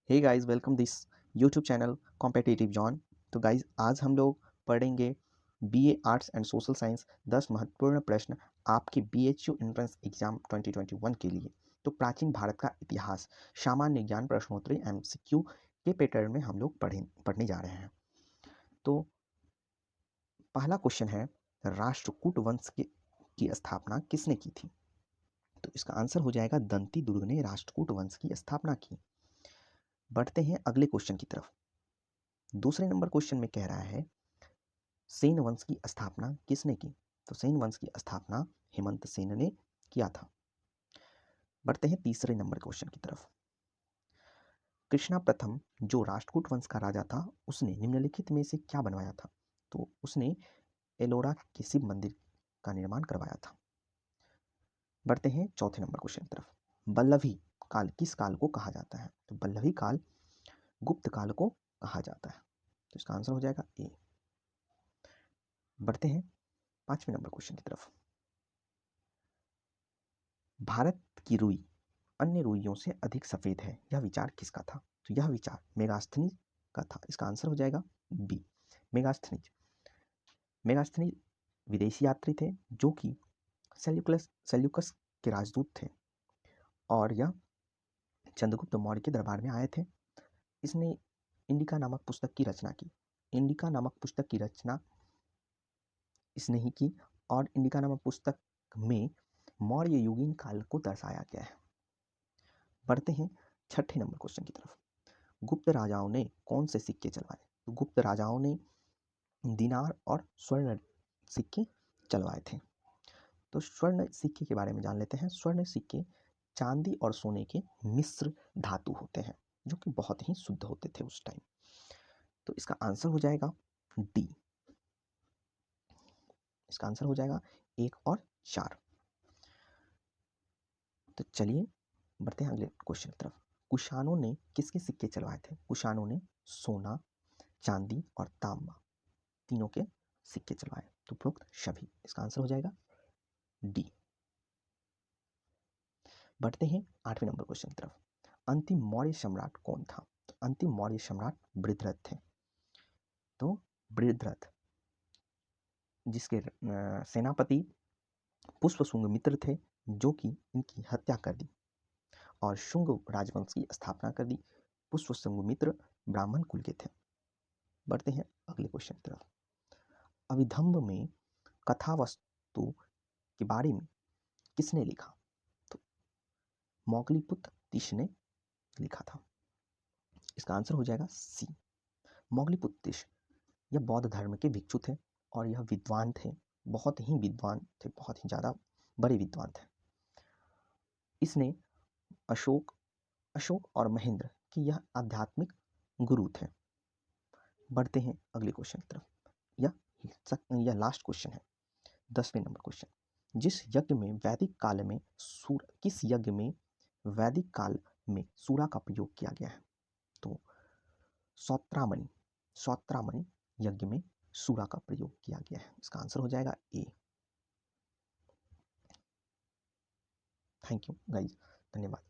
Hey guys, welcome this YouTube channel competitive zone. तो guys, आज हम लोग पढ़ेंगे BA arts and social science 10 महत्वपूर्ण प्रश्न आपके बीएचयू एंट्रेंस एग्जाम 2021 के लिए। तो प्राचीन भारत का इतिहास, सामान्य ज्ञान प्रश्नोत्तरी एमसीक्यू के पैटर्न में हम लोग पढ़ने जा रहे हैं। तो पहला क्वेश्चन है, राष्ट्रकूट वंश की स्थापना किसने की थी? तो इसका आंसर हो जाएगा दंती दुर्ग ने राष्ट्रकूट वंश की स्थापना की। बढ़ते हैं अगले क्वेश्चन की तरफ। दूसरे नंबर क्वेश्चन में कह रहा है, सेन वंश की स्थापना किसने की? तो सेन वंश की स्थापना हेमंत सेन ने किया था। बढ़ते हैं तीसरे नंबर क्वेश्चन की तरफ। कृष्णा प्रथम जो राष्ट्रकूट वंश का राजा था, उसने निम्नलिखित में से क्या बनवाया था? तो उसने एलोरा के शिव मंदिर का निर्माण करवाया था। बढ़ते हैं चौथे नंबर क्वेश्चन की तरफ। बल्लभी काल किस काल को कहा जाता है? तो बल्लभी काल गुप्त काल को कहा जाता है। तो इसका आंसर हो जाएगा ए। बढ़ते हैं पांचवें नंबर क्वेश्चन की तरफ। भारत की रुई अन्य रुइयों से अधिक सफेद है, यह विचार किसका था? तो यह विचार मेगास्थनीज का था। इसका आंसर हो जाएगा बी, मेगास्थनीज। मेगास्थनीज विदेशी यात्री थे जो कि सेल्यूकस के राजदूत थे और यह चंद्रगुप्त मौर्य के दरबार में आए थे। इसने इंडिका नामक पुस्तक की रचना की। इंडिका नामक पुस्तक की रचना इसने ही की और इंडिका नामक पुस्तक में मौर्य युगीन काल को दर्शाया गया है। बढ़ते हैं छठे नंबर क्वेश्चन की तरफ। गुप्त राजाओं ने कौन से सिक्के चलवाए? तो गुप्त राजाओं ने दिनार और स्वर्ण सिक्के चलवाए थे। तो स्वर्ण सिक्के के बारे में जान लेते हैं। स्वर्ण सिक्के चांदी और सोने के मिश्र धातु होते हैं जो कि बहुत ही शुद्ध होते थे उस टाइम। तो इसका आंसर हो जाएगा डी। इसका आंसर हो जाएगा 1 और 4। तो चलिए बढ़ते हैं अगले क्वेश्चन की तरफ। कुषाणों ने किसके सिक्के चलवाए थे? कुषाणों ने सोना, चांदी और तांबा तीनों के सिक्के चलवाए। तो उपरोक्त सभी। इसका आंसर हो जाएगा डी। बढ़ते हैं 8वें नंबर क्वेश्चन की तरफ। अंतिम मौर्य सम्राट कौन था? तो अंतिम मौर्य सम्राट बृहद्रथ थे। तो बृहद्रथ जिसके सेनापति पुष्पशुंग मित्र थे जो कि इनकी हत्या कर दी और शुंग राजवंश की स्थापना कर दी। पुष्पशुंग मित्र ब्राह्मण कुल के थे। बढ़ते हैं अगले क्वेश्चन की तरफ। अभिधम्ब में कथा वस्तु के बारे में किसने लिखा? तो मोगलीपुत्र तिष ने लिखा था। इसका आंसर हो जाएगा सी, मोगलीपुत्र तिष। यह बौद्ध धर्म के भिक्षु थे और यह विद्वान थे, बहुत ही विद्वान थे, बहुत ही ज़्यादा बड़े विद्वान थे। इसने अशोक और महेंद्र की यह आध्यात्मिक गुरु थे। बढ़ते हैं अगले क्वेश्चन की तरफ। यह लास्ट क्वेश्चन है, 10वें नंबर क्वेश्चन। किस यज्ञ वैदिक काल में सूरा का प्रयोग किया गया है? तो सौत्रामणि यज्ञ में सूरा का प्रयोग किया गया है। इसका आंसर हो जाएगा ए। थैंक यू गाइस, धन्यवाद।